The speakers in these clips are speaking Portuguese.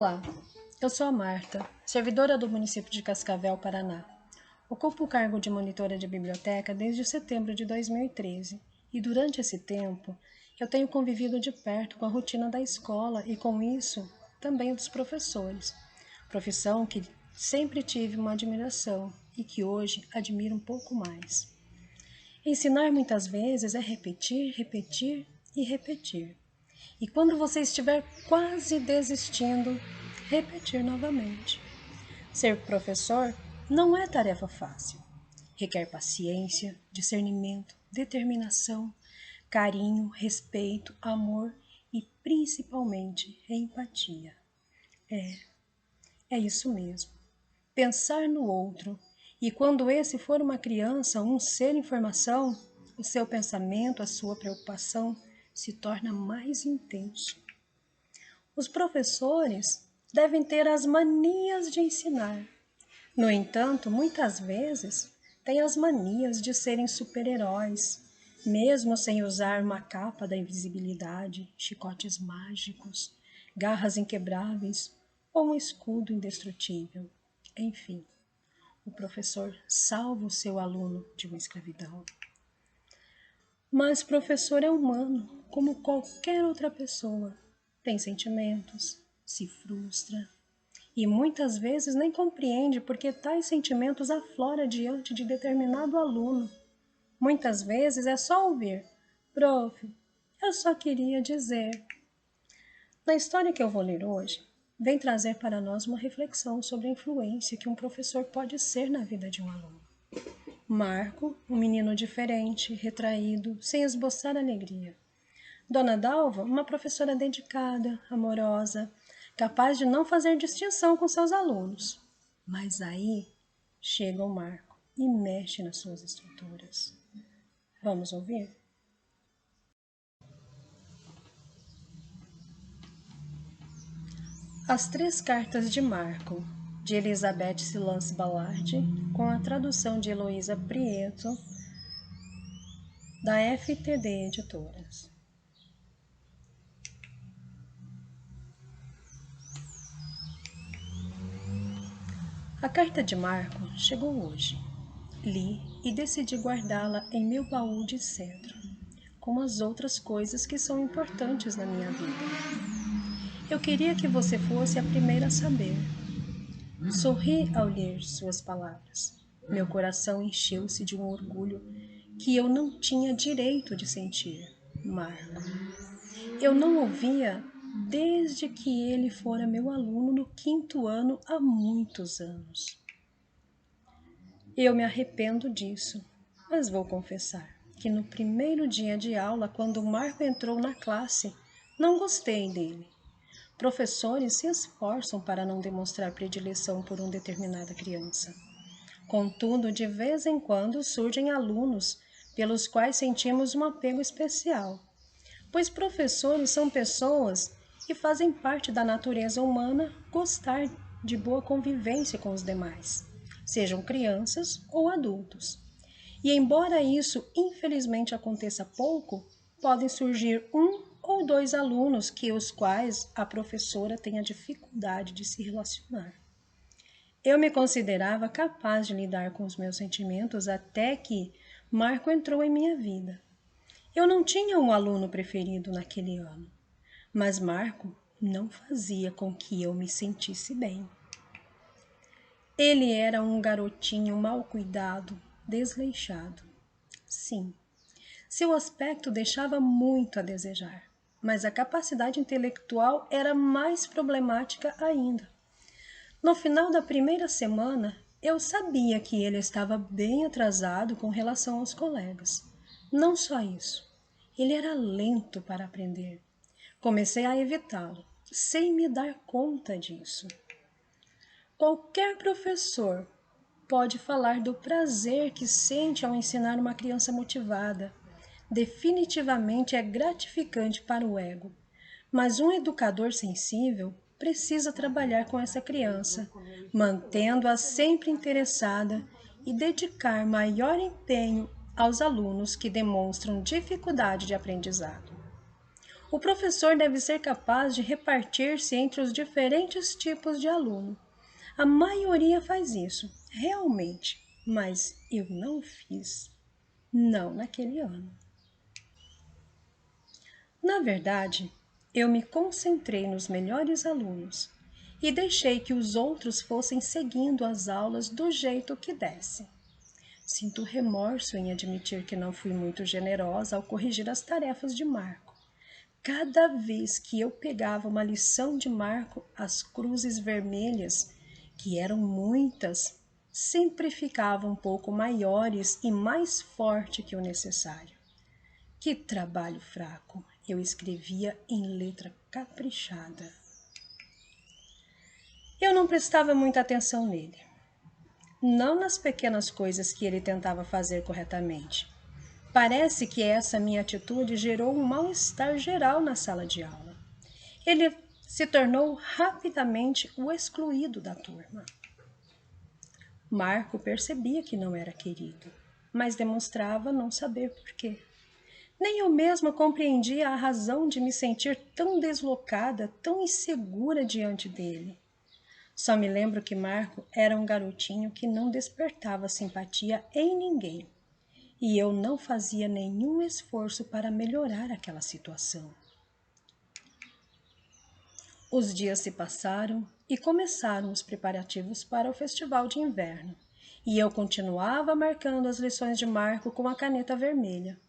Olá, eu sou a Marta, servidora do município de Cascavel, Paraná. Ocupo o cargo de monitora de biblioteca desde setembro de 2013 e durante esse tempo eu tenho convivido de perto com a rotina da escola e com isso também dos professores, profissão que sempre tive uma admiração e que hoje admiro um pouco mais. Ensinar muitas vezes é repetir, repetir e repetir. E quando você estiver quase desistindo, repetir novamente. Ser professor não é tarefa fácil. Requer paciência, discernimento, determinação, carinho, respeito, amor e principalmente empatia. É isso mesmo. Pensar no outro. E quando esse for uma criança, um ser em formação, o seu pensamento, a sua preocupação se torna mais intenso. Os professores devem ter as manias de ensinar. No entanto, muitas vezes, têm as manias de serem super-heróis, mesmo sem usar uma capa da invisibilidade, chicotes mágicos, garras inquebráveis ou um escudo indestrutível. Enfim, o professor salva o seu aluno de uma escravidão. Mas o professor é humano, como qualquer outra pessoa. Tem sentimentos, se frustra e muitas vezes nem compreende porque tais sentimentos afloram diante de determinado aluno. Muitas vezes é só ouvir: "Prof, eu só queria dizer". Na história que eu vou ler hoje, vem trazer para nós uma reflexão sobre a influência que um professor pode ser na vida de um aluno. Marco, um menino diferente, retraído, sem esboçar alegria. Dona Dalva, uma professora dedicada, amorosa, capaz de não fazer distinção com seus alunos. Mas aí chega o Marco e mexe nas suas estruturas. Vamos ouvir? As Três Cartas de Marco, de Elizabeth Silance Ballard, com a tradução de Heloísa Prieto, da FTD Editoras. A carta de Marco chegou hoje. Li e decidi guardá-la em meu baú de cedro, como as outras coisas que são importantes na minha vida. Eu queria que você fosse a primeira a saber. Sorri ao ler suas palavras. Meu coração encheu-se de um orgulho que eu não tinha direito de sentir. Marco. Eu não ouvia desde que ele fora meu aluno no 5º ano há muitos anos. Eu me arrependo disso, mas vou confessar que no primeiro dia de aula, quando o Marco entrou na classe, não gostei dele. Professores se esforçam para não demonstrar predileção por uma determinada criança. Contudo, de vez em quando surgem alunos pelos quais sentimos um apego especial, pois professores são pessoas e fazem parte da natureza humana gostar de boa convivência com os demais, sejam crianças ou adultos. E embora isso infelizmente aconteça pouco, podem surgir 1 ou 2 alunos que os quais a professora tenha dificuldade de se relacionar. Eu me considerava capaz de lidar com os meus sentimentos até que Marco entrou em minha vida. Eu não tinha um aluno preferido naquele ano, mas Marco não fazia com que eu me sentisse bem. Ele era um garotinho mal cuidado, desleixado. Sim, seu aspecto deixava muito a desejar, mas a capacidade intelectual era mais problemática ainda. No final da primeira semana, eu sabia que ele estava bem atrasado com relação aos colegas. Não só isso, ele era lento para aprender. Comecei a evitá-lo, sem me dar conta disso. Qualquer professor pode falar do prazer que sente ao ensinar uma criança motivada. Definitivamente é gratificante para o ego, Mas um educador sensível precisa trabalhar com essa criança, mantendo-a sempre interessada e dedicar maior empenho aos alunos que demonstram dificuldade de aprendizado. O professor deve ser capaz de repartir-se entre os diferentes tipos de aluno. A maioria faz isso, realmente, mas eu não fiz. Não naquele ano. Na verdade, eu me concentrei nos melhores alunos e deixei que os outros fossem seguindo as aulas do jeito que desse. Sinto remorso em admitir que não fui muito generosa ao corrigir as tarefas de Marco. Cada vez que eu pegava uma lição de Marco, as cruzes vermelhas, que eram muitas, sempre ficavam um pouco maiores e mais fortes que o necessário. Que trabalho fraco! Eu escrevia em letra caprichada. Eu não prestava muita atenção nele. Não nas pequenas coisas que ele tentava fazer corretamente. Parece que essa minha atitude gerou um mal-estar geral na sala de aula. Ele se tornou rapidamente o excluído da turma. Marco percebia que não era querido, mas demonstrava não saber por quê. Nem eu mesma compreendia a razão de me sentir tão deslocada, tão insegura diante dele. Só me lembro que Marco era um garotinho que não despertava simpatia em ninguém, e eu não fazia nenhum esforço para melhorar aquela situação. Os dias se passaram e começaram os preparativos para o festival de inverno, e eu continuava marcando as lições de Marco com a caneta vermelha.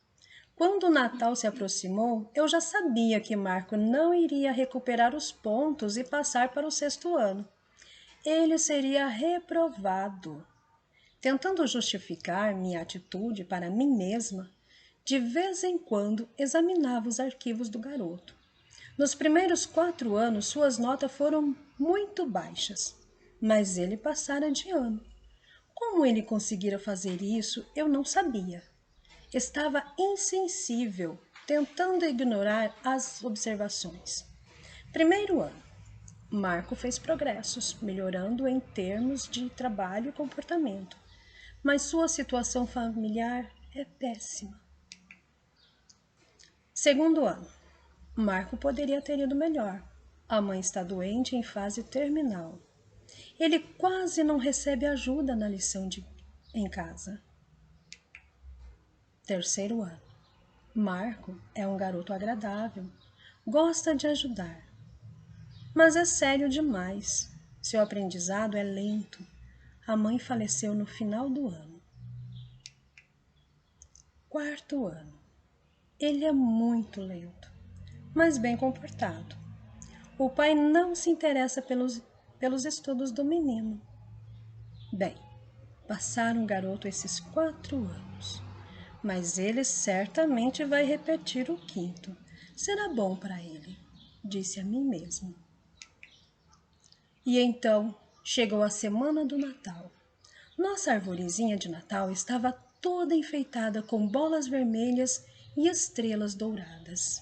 Quando o Natal se aproximou, eu já sabia que Marco não iria recuperar os pontos e passar para o 6º ano. Ele seria reprovado. Tentando justificar minha atitude para mim mesma, de vez em quando examinava os arquivos do garoto. Nos primeiros 4 anos, suas notas foram muito baixas, mas ele passara de ano. Como ele conseguira fazer isso, eu não sabia. Estava insensível, tentando ignorar as observações. Primeiro ano, Marco fez progressos, melhorando em termos de trabalho e comportamento, mas sua situação familiar é péssima. Segundo ano, Marco poderia ter ido melhor. A mãe está doente em fase terminal. Ele quase não recebe ajuda na lição em casa. Terceiro ano. Marco é um garoto agradável, gosta de ajudar, mas é sério demais. Seu aprendizado é lento. A mãe faleceu no final do ano. Quarto ano. Ele é muito lento, mas bem comportado. O pai não se interessa pelos estudos do menino. Bem, passaram o garoto esses 4 anos, mas ele certamente vai repetir o 5º. Será bom para ele, disse a mim mesma. E então chegou a semana do Natal. Nossa arvorezinha de Natal estava toda enfeitada com bolas vermelhas e estrelas douradas.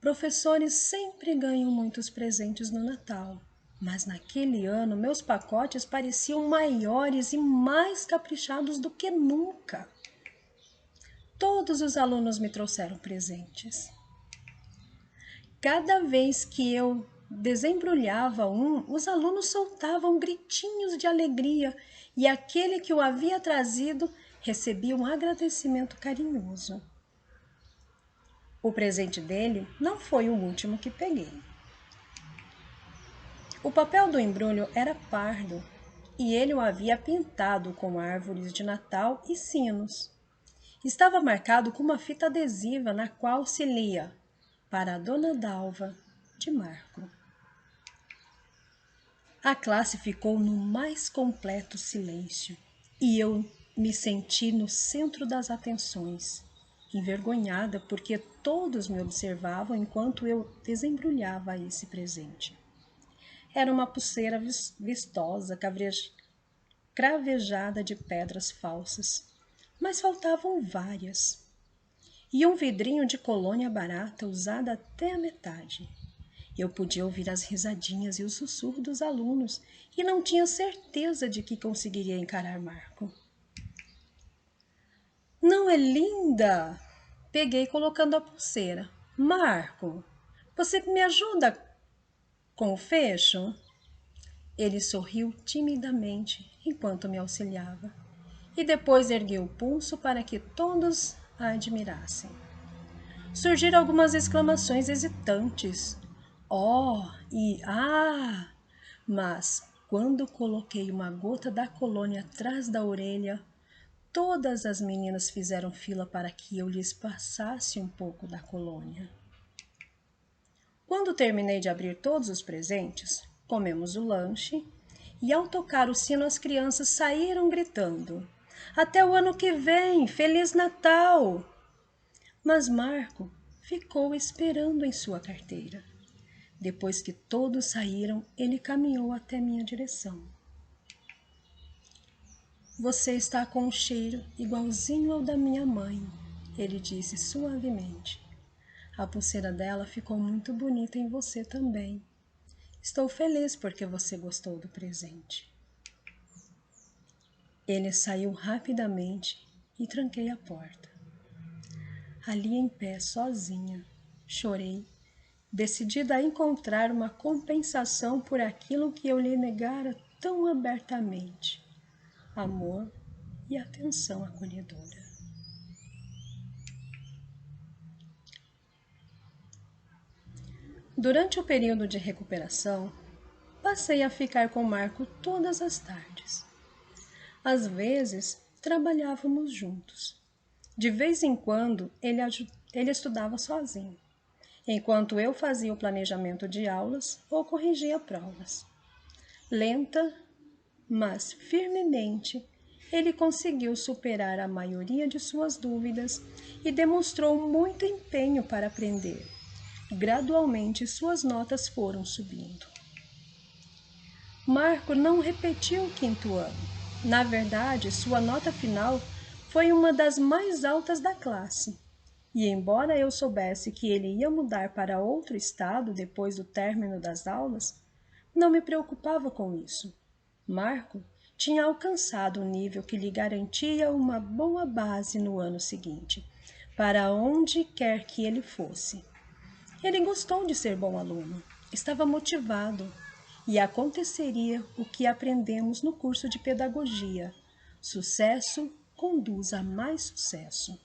Professores sempre ganham muitos presentes no Natal, mas naquele ano meus pacotes pareciam maiores e mais caprichados do que nunca. Todos os alunos me trouxeram presentes. Cada vez que eu desembrulhava um, os alunos soltavam gritinhos de alegria e aquele que o havia trazido recebia um agradecimento carinhoso. O presente dele não foi o último que peguei. O papel do embrulho era pardo e ele o havia pintado com árvores de Natal e sinos. Estava marcado com uma fita adesiva na qual se lia: para a Dona Dalva, de Marco. A classe ficou no mais completo silêncio e eu me senti no centro das atenções, envergonhada porque todos me observavam enquanto eu desembrulhava esse presente. Era uma pulseira vistosa, cravejada de pedras falsas, mas faltavam várias. e um vidrinho de colônia barata usada até a metade. Eu podia ouvir as risadinhas e os sussurros dos alunos e não tinha certeza de que conseguiria encarar Marco. Não é linda? Peguei colocando a pulseira. Marco, você me ajuda com o fecho? Ele sorriu timidamente enquanto me auxiliava e depois ergueu o pulso para que todos a admirassem. Surgiram algumas exclamações hesitantes. Oh e ah! Mas quando coloquei uma gota da colônia atrás da orelha, todas as meninas fizeram fila para que eu lhes passasse um pouco da colônia. Quando terminei de abrir todos os presentes, comemos o lanche e ao tocar o sino as crianças saíram gritando: "Até o ano que vem! Feliz Natal!" Mas Marco ficou esperando em sua carteira. Depois que todos saíram, ele caminhou até minha direção. "Você está com um cheiro igualzinho ao da minha mãe", ele disse suavemente. "A pulseira dela ficou muito bonita em você também. Estou feliz porque você gostou do presente." Ele saiu rapidamente e tranquei a porta. Ali em pé, sozinha, chorei, decidida a encontrar uma compensação por aquilo que eu lhe negara tão abertamente: amor e atenção acolhedora. Durante o período de recuperação, passei a ficar com Marco todas as tardes. Às vezes, trabalhávamos juntos. De vez em quando, ele estudava sozinho, enquanto eu fazia o planejamento de aulas ou corrigia provas. Lenta, mas firmemente, ele conseguiu superar a maioria de suas dúvidas e demonstrou muito empenho para aprender. Gradualmente, suas notas foram subindo. Marco não repetiu o quinto ano. Na verdade, sua nota final foi uma das mais altas da classe. E embora eu soubesse que ele ia mudar para outro estado depois do término das aulas, não me preocupava com isso. Marco tinha alcançado um nível que lhe garantia uma boa base no ano seguinte, para onde quer que ele fosse. Ele gostou de ser bom aluno, estava motivado e aconteceria o que aprendemos no curso de pedagogia: sucesso conduz a mais sucesso.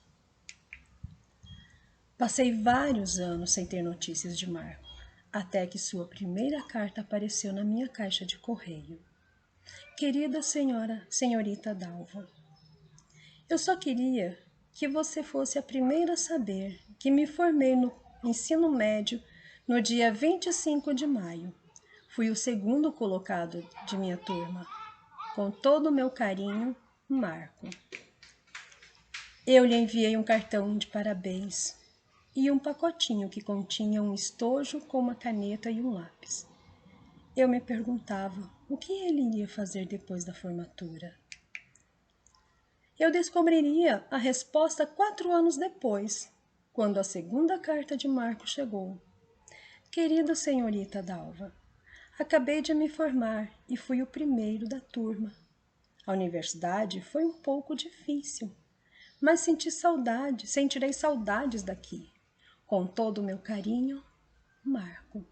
Passei vários anos sem ter notícias de Marco, até que sua primeira carta apareceu na minha caixa de correio. "Querida senhorita Dalva, eu só queria que você fosse a primeira a saber que me formei no ensino médio no dia 25 de maio. Fui o segundo colocado de minha turma. Com todo o meu carinho, Marco." Eu lhe enviei um cartão de parabéns e um pacotinho que continha um estojo com uma caneta e um lápis. Eu me perguntava o que ele iria fazer depois da formatura. Eu descobriria a resposta 4 anos depois, quando a segunda carta de Marco chegou. "Querida senhorita Dalva, acabei de me formar e fui o primeiro da turma. A universidade foi um pouco difícil, mas sentirei saudades daqui. Com todo o meu carinho, Marco."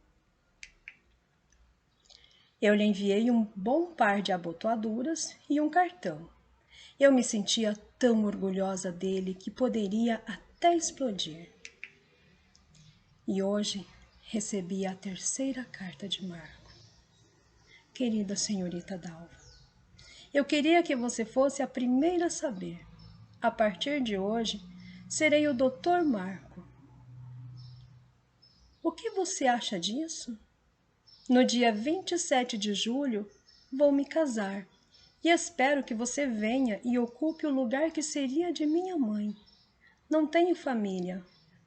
Eu lhe enviei um bom par de abotoaduras e um cartão. Eu me sentia tão orgulhosa dele que poderia até explodir. E hoje recebi a terceira carta de Marco. "Querida senhorita Dalva, eu queria que você fosse a primeira a saber. A partir de hoje, serei o Dr. Marco. O que você acha disso? No dia 27 de julho, vou me casar e espero que você venha e ocupe o lugar que seria de minha mãe. Não tenho família,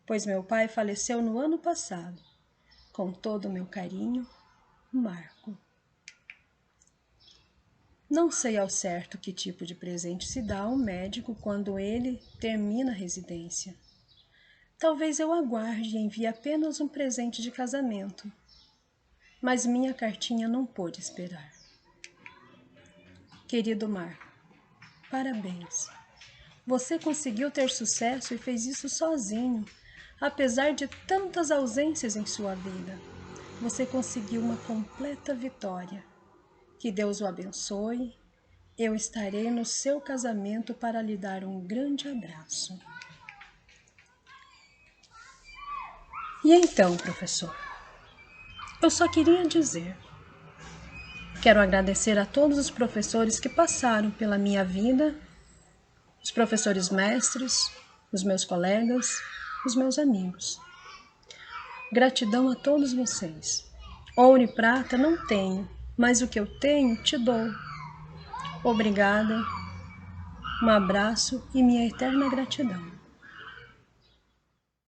pois meu pai faleceu no ano passado. Com todo o meu carinho, Marco." Não sei ao certo que tipo de presente se dá a um médico quando ele termina a residência. Talvez eu aguarde e envie apenas um presente de casamento, mas minha cartinha não pôde esperar. Querido Marco, parabéns. Você conseguiu ter sucesso e fez isso sozinho, apesar de tantas ausências em sua vida. Você conseguiu uma completa vitória. Que Deus o abençoe. Eu estarei no seu casamento para lhe dar um grande abraço. E então, professor, eu só queria dizer, quero agradecer a todos os professores que passaram pela minha vida, os professores mestres, os meus colegas, os meus amigos. Gratidão a todos vocês. Ouro e prata não tenho, mas o que eu tenho te dou. Obrigada, um abraço e minha eterna gratidão.